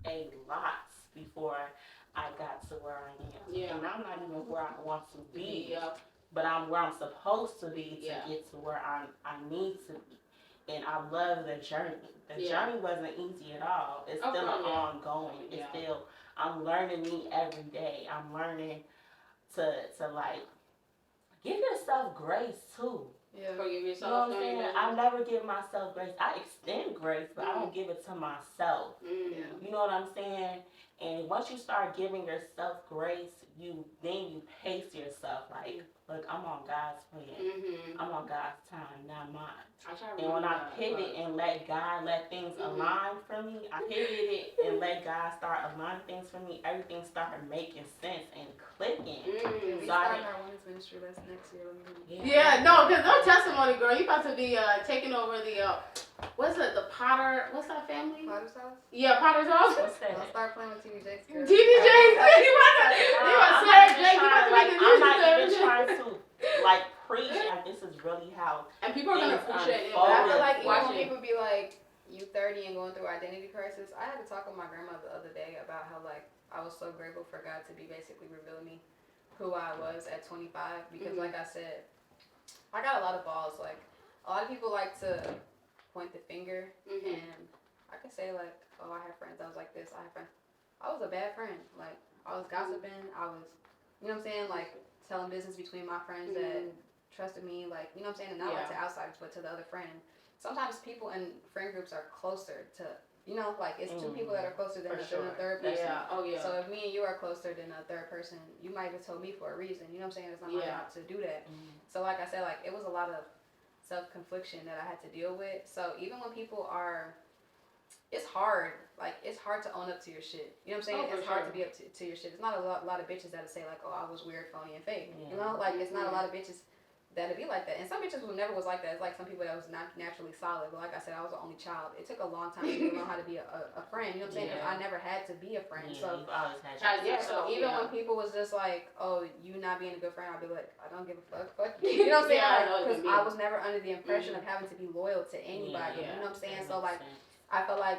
a lot before I got to where I am. Yeah. And I'm not even where I want to be. Yeah. But I'm where I'm supposed to be to Yeah. get to where I need to be. And I love the journey. The journey wasn't easy at all. It's still ongoing. It's still, I'm learning me every day. I'm learning to like, give yourself grace too. Yeah. Forgive yourself. You know what I'm saying? I never give myself grace. I extend grace, but I don't give it to myself. You know what I'm saying? And once you start giving yourself grace, you pace yourself. Like, look, I'm on God's plan. I'm on God's time, not mine. And when I pivot and let God let things align for me, I pivoted and let God start aligning things for me. Everything started making sense and clicking. We started our women's ministry next year. Yeah, no, because no testimony, girl. You about to be taking over the what's it? The Potter? What's that family? Potter's house. Yeah, Potter's house. What's that? I'll start playing with TV Jakes. TV Jakes. You want to Sarah Jake? You want to make a I'm not even trying to like preach. Like, this is really how. And people are gonna appreciate it. But I feel like even when watching. people be like, "You 30 and going through identity crisis," I had to talk with my grandma the other day about how like I was so grateful for God to be basically revealing me who I was at 25 because like I said, I got a lot of balls. Like a lot of people like to point the finger, and I could say like, "Oh, I have friends. I was like this. I have friends." I was a bad friend. Like I was gossiping. I was, you know what I'm saying, like telling business between my friends that trusted me, like, you know what I'm saying, and not like to outsiders, but to the other friend. Sometimes people in friend groups are closer to, you know, like it's two people that are closer than a third person. Yeah. Oh yeah. So if me and you are closer than a third person, you might have told me for a reason. You know what I'm saying? It's not my job to do that. So like I said, like it was a lot of self-confliction that I had to deal with. So even when people are, it's hard. Like it's hard to own up to your shit. You know what I'm saying? It's hard to be up to your shit. It's not a lot of bitches that'll say like, "Oh, I was weird, phony, and fake." You know, like it's not a lot of bitches that'll be like that. And some bitches who never was like that. It's like some people that was not naturally solid. But like I said, I was the only child. It took a long time to learn how to be a friend. You know what I'm saying? Because I never had to be a friend. So so even when people was just like, "Oh, you not being a good friend," I'd be like, "I don't give a fuck. Fuck you." You know what I'm saying? Because I was never under the impression of having to be loyal to anybody. You know what I'm saying? So like, I felt like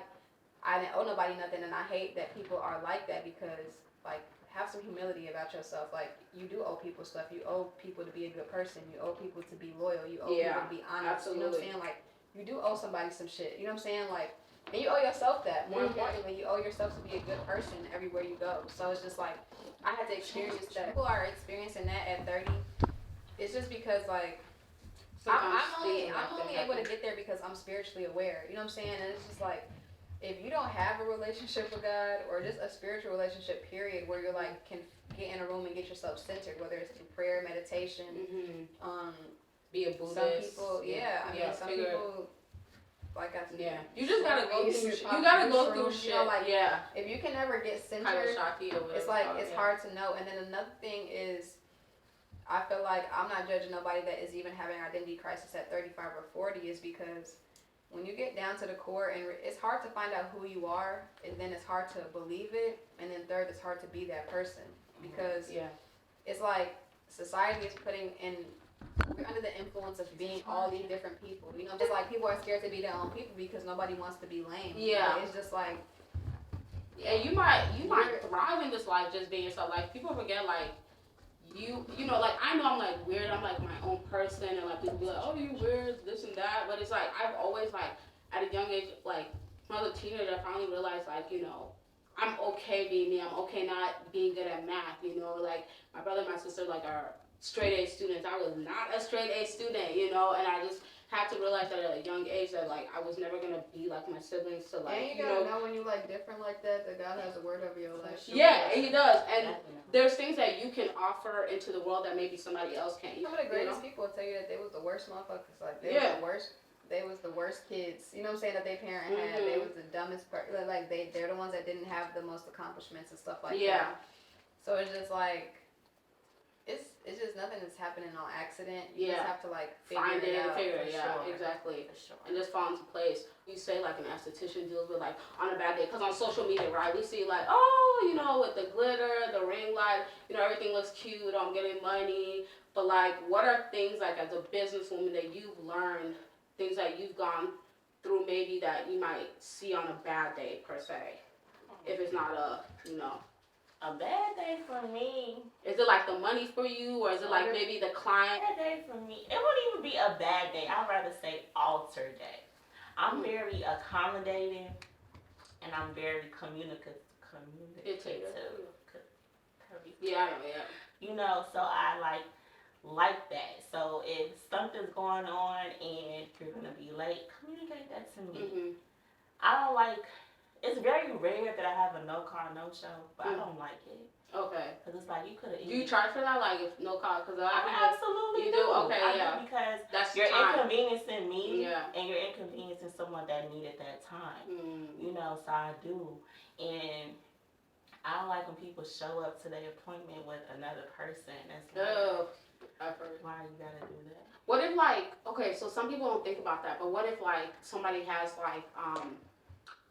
I didn't owe nobody nothing, and I hate that people are like that because, like, have some humility about yourself. Like, you do owe people stuff. You owe people to be a good person. You owe people to be loyal. You owe people to be honest. Absolutely. You know what I'm saying? Like, you do owe somebody some shit. You know what I'm saying? Like, and you owe yourself that. More importantly, you owe yourself to be a good person everywhere you go. So it's just like, I had to experience that. People are experiencing that at 30. It's just because, like, I'm only able to get there because I'm spiritually aware. You know what I'm saying? And it's just like, if you don't have a relationship with God or just a spiritual relationship, period, where you're like can get in a room and get yourself centered, whether it's through prayer, meditation, be a Buddhist. Some people, I mean, some people, like I said, you just gotta go through. You gotta go through shit. You know, like, if you can never get centered, it's like it's hard to know. And then another thing is, I feel like I'm not judging nobody that is even having identity crisis at 35 or 40, is because when you get down to the core, and it's hard to find out who you are, and then it's hard to believe it, and then third, it's hard to be that person, because it's like society is putting in, we're under the influence of being all these different people, you know, just like people are scared to be their own people because nobody wants to be lame. Like, it's just like, you might thrive in this life just being yourself. Like, people forget, like, you know, like, I know I'm, like, weird, I'm, like, my own person, and, like, people be like, "Oh, you weird, this and that," but it's, like, I've always, like, at a young age, like, when I was a teenager, I finally realized, like, you know, I'm okay being me, I'm okay not being good at math, you know, like, my brother and my sister, like, are straight A students. I was not a straight A student, you know, and I just had to realize that at a young age that, like, I was never going to be like my siblings to, like, and you gotta know when you, like, different like that God has a word over your life. Yeah, he does. And there's things that you can offer into the world that maybe somebody else can't. Some of the greatest people will tell you that they was the worst motherfuckers. Like, they was the worst. They was the worst kids. You know what I'm saying? That they parent had. They was the dumbest person. Like, they're the ones that didn't have the most accomplishments and stuff like that. So it's just like, it's just nothing that's happening on accident. You just have to, like, find it out. Figure it out. Exactly. And just fall into place. You say, like, an esthetician deals with, like, on a bad day. Because on social media, right, we see, like, oh, you know, with the glitter, the ring light, you know, everything looks cute, I'm getting money. But, like, what are things, like, as a businesswoman that you've learned, things that you've gone through maybe that you might see on a bad day, per se? if it's not a, you know. A bad day for me. Is it like the money for you, or is it like maybe the client? Bad day for me. It wouldn't even be a bad day. I'd rather say alter day. I'm very accommodating, and I'm very communicative. Yeah, yeah. You know, so I like that. So if something's going on and you're gonna be late, communicate that to me. Mm-hmm. I don't like. It's very rare that I have a no call, no show, but I don't like it. Okay. Cause it's like you could have. Do you charge for that? Like if no call? Cause I absolutely do. Okay, I do because that's you're time. inconveniencing me, and you're inconveniencing someone that needed that time. You know, so I do, and I don't like when people show up to their appointment with another person. That's like, why you gotta do that? What if like, okay, so some people don't think about that, but what if like somebody has like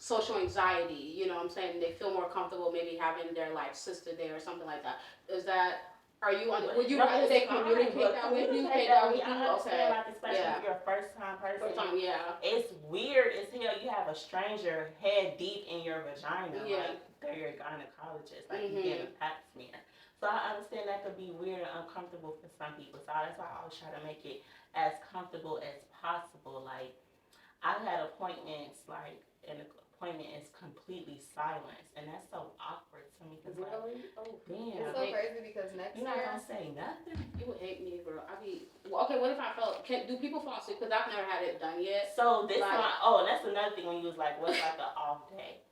social anxiety, you know what I'm saying? They feel more comfortable maybe having their like sister there or something like that. Would you rather they communicate that with you? I understand, like, especially if you're a first time person. It's weird as hell. You have a stranger head deep in your vagina, like they're your gynecologist, like you get a pap smear. So I understand that could be weird and uncomfortable for some people. So that's why I always try to make it as comfortable as possible. Like, I've had appointments, like, and the appointment is completely silenced, and that's so awkward to me. Cause really? Like, oh, damn. It's so crazy because next you're not gonna say nothing. You would hate me, girl. Okay, what if I do people fall asleep? Because I've never had it done yet. So this one, and that's another thing when you was like, what's like an off day?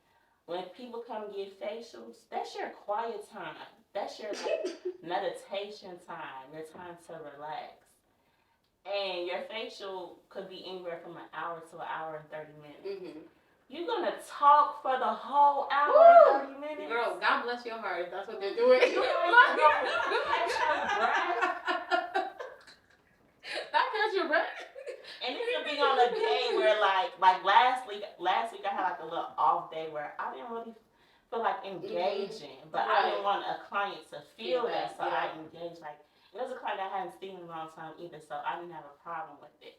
When people come get facials, that's your quiet time. That's your like meditation time. Your time to relax. And your facial could be anywhere from an hour to an hour and 30 minutes. You're gonna talk for the whole hour and 30 minutes? Girl, God bless your heart. That's what they're doing. Catch your breath. That catch your breath. And it could be on a day where like last week I had like a little off day where I didn't really feel like engaging, but I didn't want a client to feel that, so I engaged. Like, it was a client I hadn't seen in a long time either, so I didn't have a problem with it.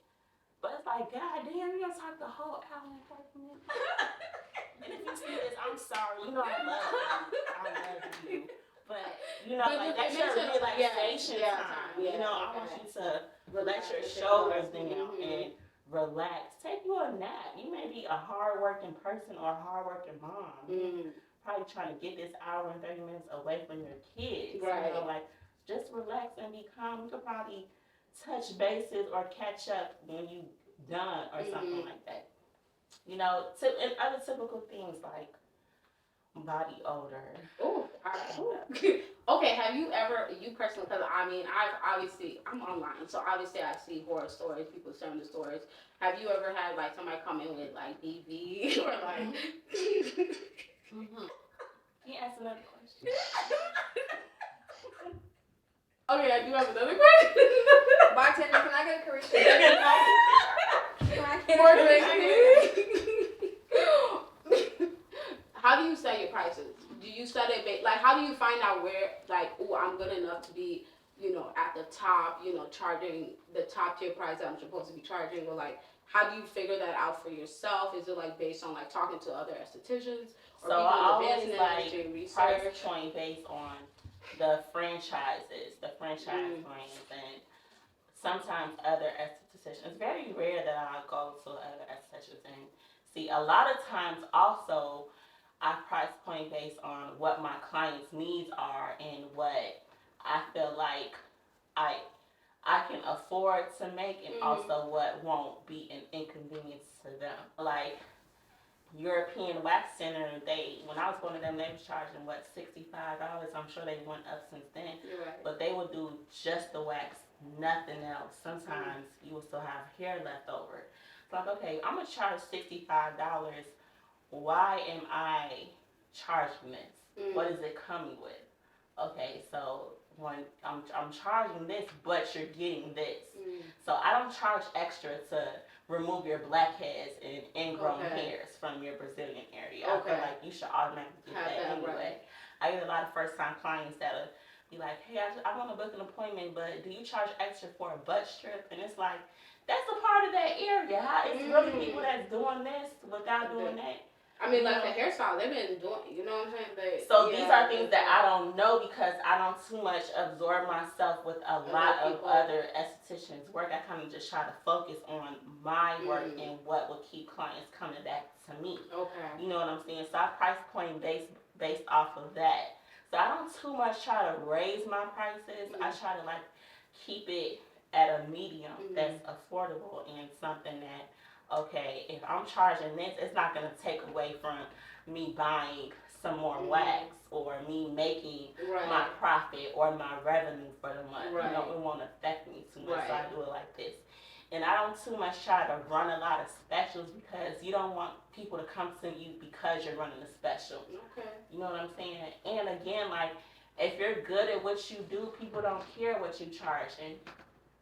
But it's like, God damn, you gonna talk the whole hour and 40 minutes? And if you see this, I'm sorry. You know I love you. I love you. But, you know, like, that's your relaxation time. You know, I want you to let your shoulders down and relax. Take you a nap. You may be a hard-working person or a hard-working mom. Probably trying to get this hour and 30 minutes away from your kids. Right. You know, like, just relax and be calm. You could probably touch bases or catch up when you done or something like that. You know, and other typical things like body odor. Okay, have you ever, you personally, because I mean, I'm online, so obviously I see horror stories, people sharing the stories. Have you ever had like somebody come in with like DV or like? Can you ask another question? Okay, I do have another question. Bartender, can I get a Carisha? Can I get a How do you set your prices? Do you set it like how do you find out where like, oh, I'm good enough to be, you know, at the top, you know, charging the top tier price that I'm supposed to be charging, or like how do you figure that out for yourself? Is it like based on like talking to other estheticians or so people I in the always business like doing research? price point based on the franchises, the franchise brands, and sometimes other estheticians. It's very rare that I go to other estheticians and see. A lot of times also I price point based on what my clients' needs are and what I feel like I can afford to make, and also what won't be an inconvenience to them. Like European Wax Center, when I was going to them, they was charging $65. I'm sure they went up since then. But they would do just the wax, nothing else. Sometimes you will still have hair left over. So I'm like, okay, I'm gonna charge $65. Why am I charging this? What is it coming with? Okay, so when I'm charging this, but you're getting this. So I don't charge extra to remove your blackheads and ingrown hairs from your Brazilian area. I feel like you should automatically get that anyway. I get a lot of first time clients that'll be like, hey, I want to book an appointment, but do you charge extra for a butt strip? And it's like, that's a part of that area. It's really people that's doing this without doing that. I mean, like the hairstyle, they've been doing, you know what I'm saying? So these are things that I don't know because I don't too much absorb myself with a lot of other estheticians' work. I kind of just try to focus on my work and what will keep clients coming back to me. Okay. You know what I'm saying? So I price point based off of that. So I don't too much try to raise my prices. I try to like keep it at a medium that's affordable and something that, okay, if I'm charging this, it's not going to take away from me buying some more wax or me making my profit or my revenue for the month. You know, it won't affect me too much, so I do it like this. And I don't too much try to run a lot of specials because you don't want people to come to you because you're running a special. Okay. You know what I'm saying? And again, like, if you're good at what you do, people don't care what you charge.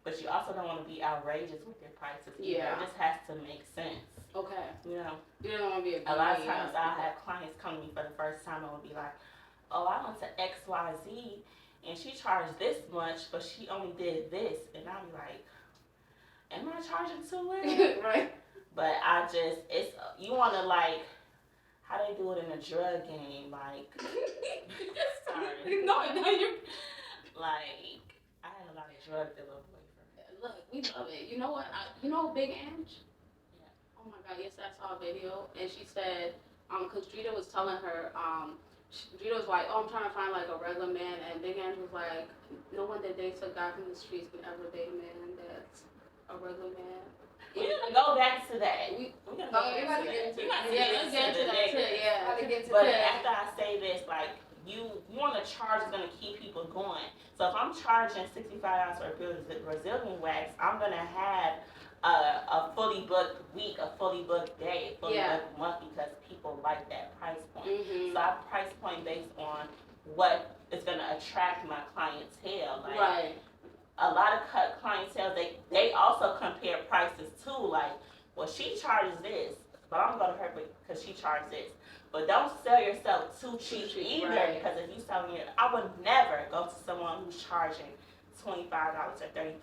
But you also don't want to be outrageous with your prices. Yeah. It just has to make sense. Okay. You know? You don't want to be a lot of times I'll have clients come to me for the first time and will be like, oh, I went to XYZ and she charged this much, but she only did this. And I'll be like, am I charging too much? Right. But you want to like, how they do it in a drug game, like, sorry. No, you're... Like, I had a lot of drug dealer boyfriends. Look, we love it. You know what? You know Big Ange? Yeah. Oh my God, yes, I saw a video, and she said, because Drita was telling her, Drita was like, oh, I'm trying to find like a regular man, and Big Ange was like, no one that dates a guy from the streets can ever date a man that's a regular man. We're gonna go back to that. We're gonna go back to that. Let's get to that too. Yeah. But after I say this, like, you want to charge is gonna keep people going. So if I'm charging $65 for a Brazilian wax, I'm gonna have a fully booked week, a fully booked day, a fully booked month because people like that price point. So I price point based on what is gonna attract my clientele. Like, a lot of clientele, they also compare prices too. Like, well, she charges this, but I'm going to her because she charges this. But don't sell yourself too cheap either because if you sell me, I would never go to someone who's charging $25 or $35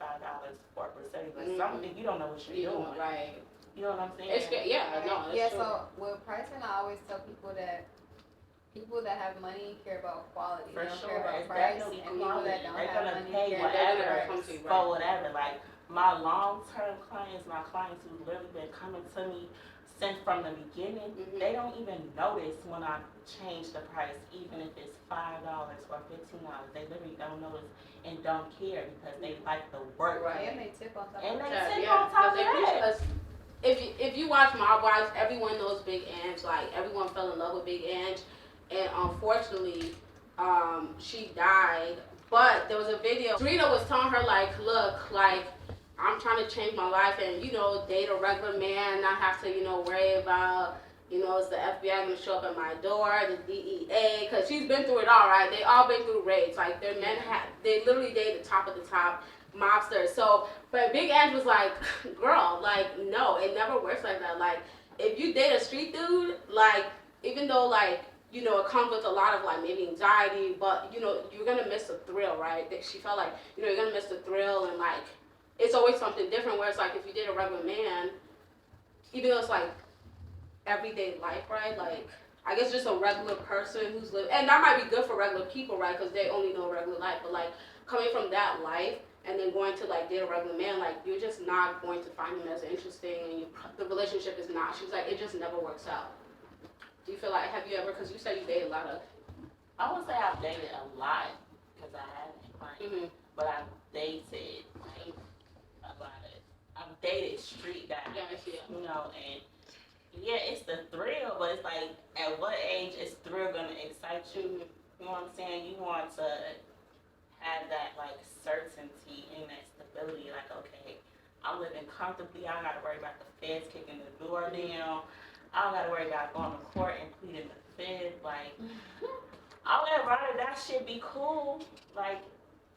for a Brazilian. Something you don't know what you're doing. Right. You know what I'm saying? It's good. Yeah, no, that's true. So with pricing, I always tell people that have money care about quality. For they don't sure. care about It's price. definitely And people that don't they're have gonna money pay care whatever about for whatever. Like, my long-term clients, my clients who've literally been coming to me since from the beginning, they don't even notice when I change the price, even if it's $5 or $15. They literally don't notice and don't care because they like the work. And they tip on top of that. If you watch Mob Wives, everyone knows Big Ange. Like, everyone fell in love with Big Ange. And unfortunately, she died. But there was a video. Drita was telling her, like, look, like, I'm trying to change my life and, you know, date a regular man, not have to, you know, worry about, you know, is the FBI going to show up at my door, the DEA, because she's been through it all, right? They all been through raids. Like, their men they literally date the top of the top mobsters. So, but Big Ange was like, girl, like, no, it never works like that. Like, if you date a street dude, like, even though, like, you know, it comes with a lot of, like, maybe anxiety, but, you know, you're going to miss the thrill, right? She felt like, you know, you're going to miss the thrill and, like, it's always something different where it's like if you date a regular man, even though it's, like, everyday life, right? Like, I guess just a regular person who's living, and that might be good for regular people, right? Because they only know regular life, but, like, coming from that life and then going to, like, date a regular man, like, you're just not going to find him as interesting and the relationship is not. She was like, it just never works out. Do you feel like, have you ever, because you said you dated a lot of... I would say I've dated a lot, because I haven't, like, but I've dated, like, a lot of, I've dated street guys, you know, and, yeah, it's the thrill, but it's like, at what age is thrill going to excite you? You know what I'm saying? You want to have that, like, certainty and that stability, like, okay, I'm living comfortably, I don't got to worry about the feds kicking the door down. I don't gotta worry about going to court and pleading the fifth. Like, I'll let that shit be cool. Like,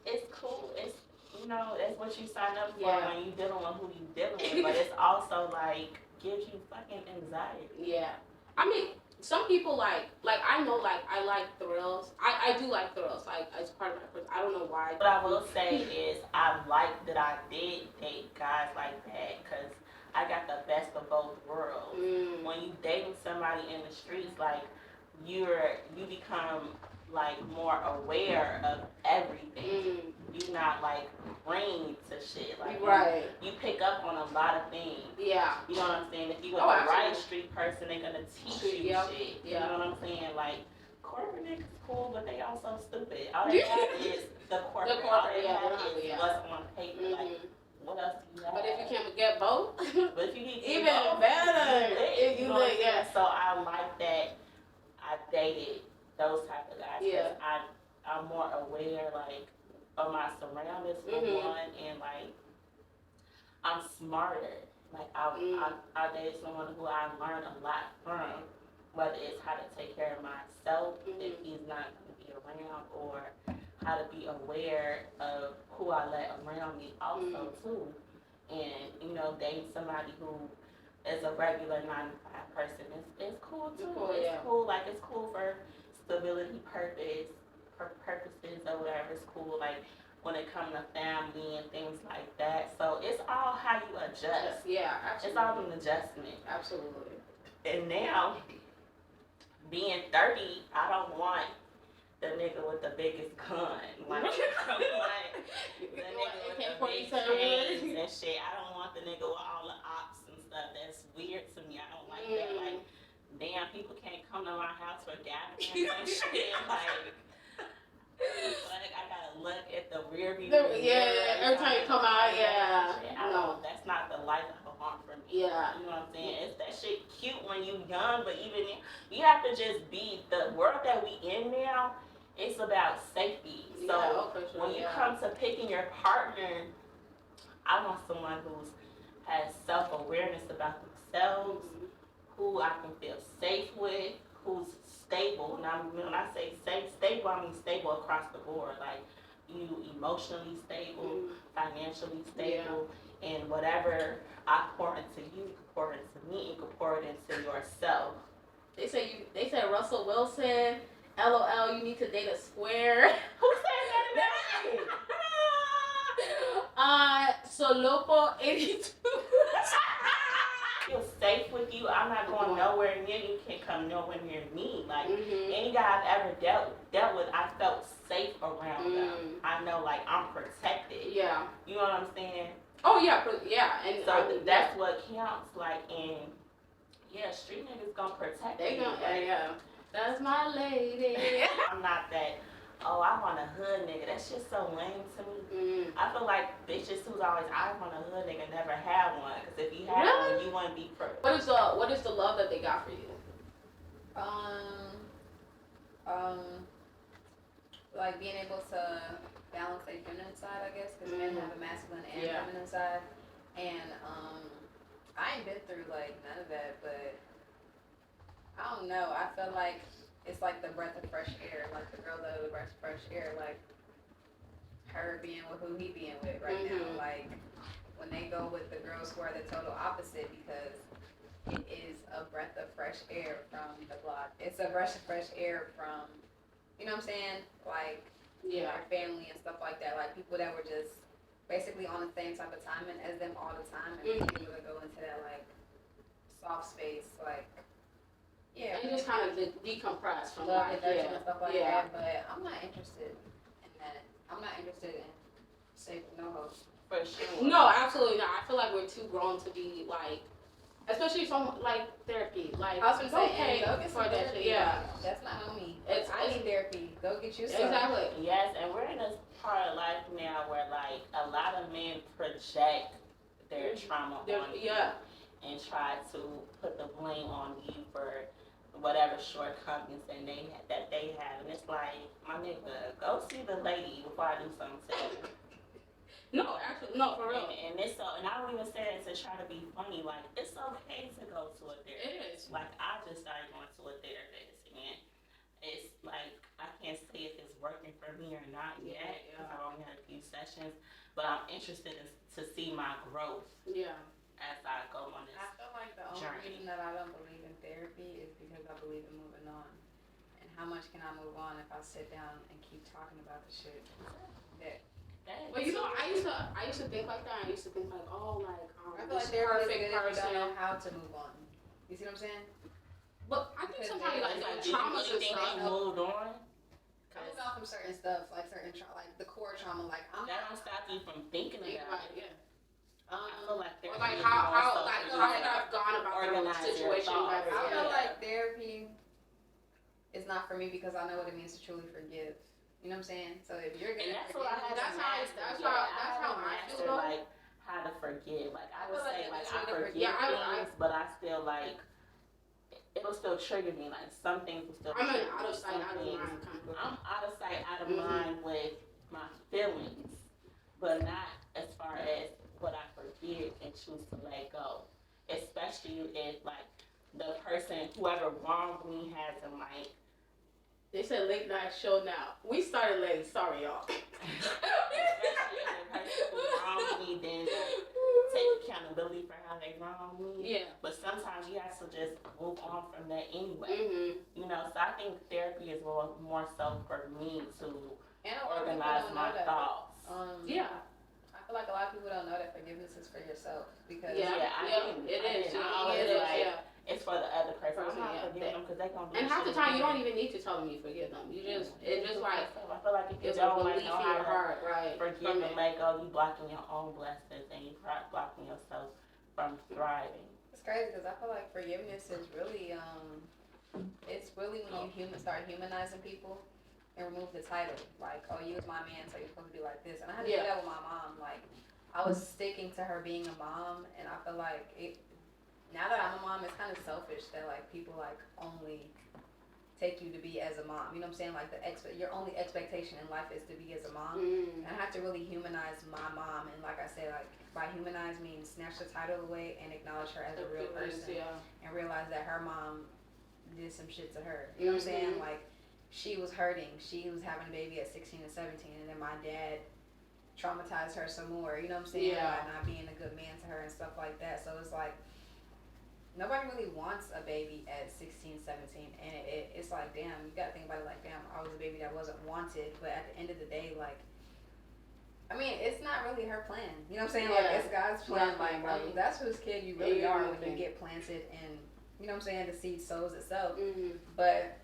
it's cool. It's, you know, that's what you sign up for when you dealing with who you dealing with. But it's also, like, gives you fucking anxiety. Yeah. I mean, some people like I know, like, I like thrills. I do like thrills. Like, as part of my person. I don't know why. What I will say is I like that I did date guys like that because I got the best of both worlds. When you dating somebody somebody in the streets, like you become like more aware of everything. You're not like green to shit. Like you pick up on a lot of things. Yeah. You know what I'm saying? If you were the right street person, they're gonna teach you shit. You know what I'm saying? Like corporate niggas cool, but they also stupid. All they have is the corporate. All they have is what's on paper. Like what else do you have? But if you can't get both, but if you need even better. If you know what I'm saying? So I like that I dated those type of guys. Yeah. I'm more aware like of my surroundings for one, and like I'm smarter. Like I dated someone who I learned a lot from, whether it's how to take care of myself if he's not going to be around, or how to be aware of who I let around me also too. And you know, dating somebody who is a regular 9 to 5 person is cool too. It's cool. Like it's cool for stability purposes or whatever. It's cool like when it comes to family and things like that. So it's all how you adjust. Yeah, absolutely. It's all an adjustment. Absolutely. And now, being 30, I don't want the nigga with the biggest gun. Like, I don't want the nigga with the big chains and shit. I don't want the nigga with all the ops and stuff. That's weird to me. I don't like that. Like, damn, people can't come to my house for gatherings and shit. Like, I gotta look at the rear view. Every time you come out, that's not the life I want for me. Yeah. You know what I'm saying? It's that shit cute when you young, but even you have to just be, the world that we in now, it's about safety. So when you come to picking your partner, I want someone who has self-awareness about themselves, who I can feel safe with, who's stable. Now, when I say stable, I mean stable across the board. Like, you emotionally stable, financially stable, and whatever I pour into you, you can pour into me, you can pour it into yourself. They say Russell Wilson, LOL, you need to date a square. Who said that about me? Solopo 82. I feel safe with you. I'm not going nowhere near you. You can't come nowhere near me. Like any guy I've ever dealt with, I felt safe around them. I know, like I'm protected. Yeah. You know what I'm saying? Oh yeah, and so that's what counts. Like, and street niggas gonna protect you. That's my lady. I'm not that. Oh, I want a hood nigga. That shit's so lame to me. I feel like bitches who's always, I want a hood nigga, never had one. Because if you had one, you wouldn't be What is the love that they got for you? Like being able to balance their feminine side, I guess, because men have a masculine and feminine side. And I ain't been through like none of that, but I don't know. I feel like it's like the breath of fresh air, like the girl that the breath of fresh air, like her being with who he being with right now. Like when they go with the girls who are the total opposite, because it is a breath of fresh air from the block. It's a breath of fresh air from, you know what I'm saying? Like their family and stuff like that. Like people that were just basically on the same type of timing as them all the time, and being able to go into that like soft space, like. Yeah, and just kind of decompress from love and stuff like that. But I'm not interested in that. I'm not interested in safe no host. For sure. No, absolutely not. I feel like we're too grown to be like, especially from like therapy. Like I was gonna say, okay go get some for that therapy. shit. Yeah, that's not on me. I need therapy. Go get you some. Exactly. Yes, and we're in this part of life now where like a lot of men project their trauma on you and try to put the blame on you for whatever shortcomings that they have, and it's like, my nigga, go see the lady before I do something to you. No, actually, no, for real. And it's so, and I don't even say it to try to be funny. Like, it's okay to go to a therapist. It is. Like, I just started going to a therapist, and it's like I can't say if it's working for me or not yet because I've only had a few sessions, but I'm interested to see my growth. Yeah. As I go on this I feel like the only reason that I don't believe in therapy is because I believe in moving on. And how much can I move on if I sit down and keep talking about the shit? Well, you know, I used to think like that. I used to think like, oh, like I feel like therapy is good if you don't know how to move on. You see what I'm saying? But I think Because sometimes they- like Like, the do you traumas really and think stuff. they moved on? I moved on from certain stuff, like certain like the core trauma. Like I'm That don't stop you from thinking Think about about it. it, yeah. I feel like Or therapy like is how more so like for you how to could I have gone about the organize your situation thoughts. better? I feel Yeah. like therapy is not for me because I know what it means to truly forgive. You know what I'm saying? So if you're And gonna that's forgive, what I had That's to how- master. that's Yeah, how- I that's had how to I master, feel, though. like how to forgive. Like I I would feel like say, the like best I way to forgive forgive- Yeah, things, but I still like it'll still trigger me. Like some things will still. I'm an trigger out me. of sight, Some out of things- mind kind of girl. I'm out of sight, out of Mhm. mind with my feelings, but not as far as what I forgive and choose to let go. Especially if like the person, whoever wronged me, hasn't like. They said late night show now. We started late. Sorry, y'all. Especially if the person who wronged me then like, take accountability for how they wronged me. Yeah. But sometimes you have to just move on from that anyway. Mhm. You know, so I think therapy is more so for me to and a lot of people organize don't my know that. thoughts. Yeah. I feel like a lot of people don't know that forgiveness is for yourself because Yeah. I didn't. It I is. didn't. I Yeah, always it is. like, Yeah. it's for the other person. I'm not Yeah. forgiving them because they gonna do And half the shit time you again. don't even need to tell them you forgive them. You just it's just like I feel like if you it's a don't like belief know in how your to heart, right? forgive From and it. let go, you blocking your own blessings and you blocking yourself from thriving. it's crazy because I feel like forgiveness is really it's really when you start humanizing people and remove the title. Like, oh, you was my man, so you're supposed to be like this. And I had to do that with my mom. Like, I was sticking to her being a mom, and I feel like now that I'm a mom, it's kind of selfish that like people like only take you to be as a mom. You know what I'm saying? Like your only expectation in life is to be as a mom. Mm. And I have to really humanize my mom, and like I said, like by humanize means snatch the title away and acknowledge her as a real person, Yeah. and realize that her mom did some shit to her. You know what I'm saying? Like she was hurting. She was having a baby at 16 and 17, and then my dad traumatized her some more. You know what I'm saying? Yeah. By not being a good man to her and stuff like that. So it's like nobody really wants a baby at 16, 17, and it's like, damn, you gotta think about it like, damn, I was a baby that wasn't wanted, but at the end of the day, like, I mean, it's not really her plan. You know what I'm saying? Like, Yeah. it's God's plan. Exactly, Like, right. that's whose kid you really Yeah, are you when you think. get planted, and you know what I'm saying? The seed sows itself. Mm-hmm. But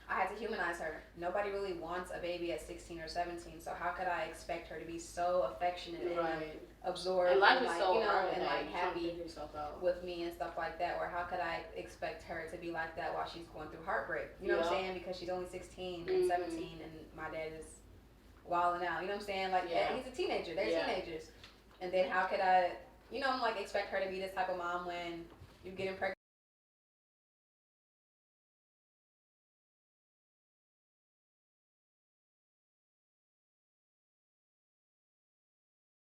I had to humanize her. Nobody really wants a baby at 16 or 17, so how could I expect her to be so affectionate and Right. absorbed And life and is like, so you know, hard and that like you trying to happy figure yourself out. with me and stuff like that? Or how could I expect her to be like that while she's going through heartbreak? You know what I'm Yeah. saying? Because she's only 16 Mhm. and 17, and my dad is wilding out. You know what I'm saying? Like, Yeah. he's a teenager. They're Yeah. teenagers. And then how could I, you know, like expect her to be this type of mom when you're getting pregnant